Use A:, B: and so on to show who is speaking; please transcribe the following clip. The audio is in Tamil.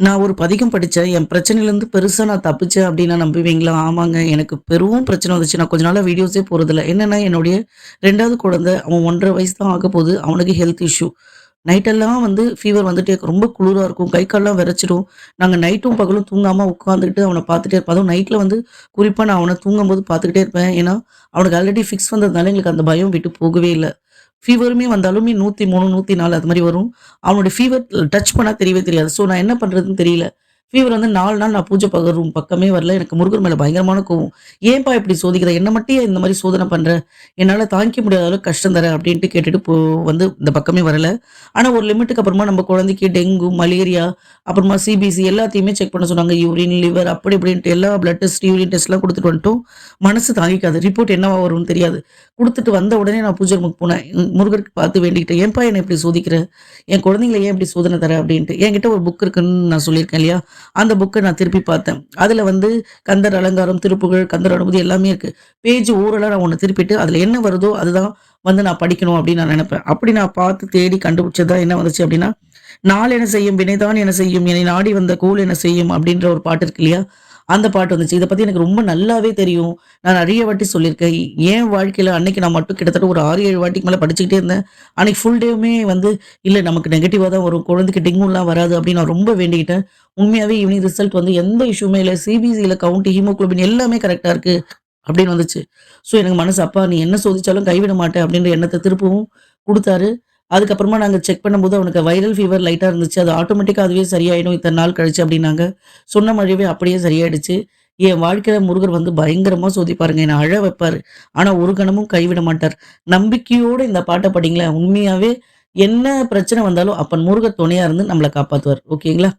A: நான் ஒரு பதிகம் படிச்சேன். என் பிரச்சனையிலருந்து பெருசா நான் தப்பிச்சேன் அப்டின்னா நம்புவீங்களா? ஆமாங்க. எனக்கு பெரும் பிரச்சனை வந்துச்சு. நான் கொஞ்ச நாளா வீடியோஸே போடுறதில்ல. என்னன்னா, என்னுடைய 2வது குழந்தை. அவன் 1 1/2 வயசு தான் ஆகப்போது. அவனுக்கு ஹெல்த் இஷ்யூ. நைட்டெல்லாம் வந்து ஃபீவர் வந்துட்டே இருக்கும். ரொம்ப குளிரா இருக்கும். கை கால்லாம் விரைச்சிடும். நாங்க நைட்டும் பகலும் தூங்காம உட்காந்துக்கிட்டு அவன பார்த்துட்டே இருப்பேன். அதுவும் நைட்ல வந்து குறிப்பா நான் அவன தூங்கும்போது பார்த்துக்கிட்டே இருப்பேன். ஏன்னா, அவனுக்கு ஆல்ரெடி ஃபிக்ஸ் வந்ததுனால எங்களுக்கு அந்த பயம் விட்டு போகவே இல்ல. ஃபீவருமே வந்தாலுமே 103, 104 அது மாரி வரும். அவனுடைய ஃபீவர் டச் பண்ணா தெரியவே தெரியாது. ஸோ நான் என்ன பண்றதுன்னு தெரியல. ஃபீவர் வந்து 4 நாள் நான் பூஜை ரூம் பக்கமே வரல. எனக்கு முருகர் மேல பயங்கரமான கோவம். "ஏன்பா இப்படி சோதிக்கிற? என்ன மட்டும் ஏன் இந்த மாரி சோதனை பண்ற? என்னால தாங்கிக்க முடியாத அளவுக்கு கஷ்டம் தரேன்" அப்படின்ட்டு கேட்டுட்டு வந்து இந்த பக்கமே வரல. ஆனா ஒரு லிமிட்டுக்கு அப்புறமா நம்ம குழந்தைக்கு டெங்கு, மலேரியா, அப்புறமா சிபிசி எல்லாத்தையுமே செக் பண்ண சொன்னாங்க. யூரின், லிவர் அப்படி இப்படின்ட்டு எல்லா பிளட் டெஸ்ட், யூரின் டெஸ்ட்லாம் குடுத்துட்டு வந்துட்டோம். மனசு தாங்கிக்காது. ரிப்போர்ட் என்னவா வரும்னு தெரியாது. குடுத்துட்டு வந்த உடனே நான் பூஜை ரூமுக்கு போனேன். முருகருக்கு பார்த்து வேண்டிக்கிட்டேன். "ஏன்பா என்ன இப்படி சோதிக்கிற? என் குழந்தைங்கள ஏன் இப்படி சோதனை தர?" அப்படின்ட்டு. என்கிட்ட ஒரு புக் இருக்குன்னு நான் சொல்லியிருக்கேன் இல்லையா? அந்த புக்க நான் திருப்பி பார்த்தேன். அதுல வந்து கந்தர் அலங்காரம், திருப்புகழ், கந்தர் அனுபூதி எல்லாமே இருக்கு. பேஜ் ஓரலா நான் ஒண்ணு திருப்பிட்டு, அதுல என்ன வருதோ அதுதான் வந்து நான் படிக்கணும் அப்படின்னு நான் நெனப்பேன். அப்படி நான் பார்த்து தேடி கண்டுபிடிச்சது தான் என்ன வந்துச்சு அப்படின்னா, "நாள் என்ன செய்யும்? வினைதான் என்ன செய்யும்? என்னை நாடி வந்த கோல் என்ன செய்யும்?" அப்படின்ற ஒரு பாட்டு இருக்கு இல்லையா? அந்த பாட்டு வந்துச்சு. இத பத்தி எனக்கு ரொம்ப நல்லாவே தெரியும். நான் நெறைய வாட்டி சொல்லியிருக்கேன். என் வாழ்க்கையில அன்னைக்கு நான் மட்டும் கிட்டத்தட்ட ஒரு 6, 7 வாட்டிக்கு மேல படிச்சுக்கிட்டே இருந்தேன். அன்னைக்கு ஃபுல் டேவுமே வந்து, "இல்ல நமக்கு நெகட்டிவா தான் வரும். குழந்தைக்கு டெங்குலாம் வராது" அப்படின்னு நான் ரொம்ப வேண்டிக்கிட்டேன். உண்மையாவே ஈவினிங் ரிசல்ட் வந்து எந்த இஷ்யூமே இல்ல. சிபிசில கவுண்ட், ஹீமோகுளோபின் எல்லாமே கரெக்ட்டா இருக்கு அப்படின்னு வந்துச்சு. ஸோ எனக்கு மனசு, "அப்பா நீ என்ன சோதிச்சாலும் கைவிட மாட்டேன்" அப்படின்ற எண்ணத்த திருப்பவும் குடுத்தாரு. அதுக்கப்புறமா நாங்க செக் பண்ணும்போது அவனுக்கு வைரல் ஃபீவர் லைட்டா இருந்துச்சு. அது ஆட்டோமேட்டிக்கா அதுவே சரியாயிடும் இத்தன நாள் கழிச்சு அப்டின்னாங்க. சொன்ன மாரியே அப்படியே சரியாயிடுச்சு. என் வாழ்க்கையில முருகர் வந்து பயங்கரமா சோதிப்பாருங்க. என்ன அழ வைப்பாரு. ஆனா ஒரு கணமும் கைவிட மாட்டார். நம்பிக்கையோட இந்த பாட்ட படிங்களேன். உண்மையாவே என்ன பிரச்சனை வந்தாலும் அப்பன் முருகர் துணையா இருந்து நம்மள காப்பாத்துவார். ஓகேங்களா?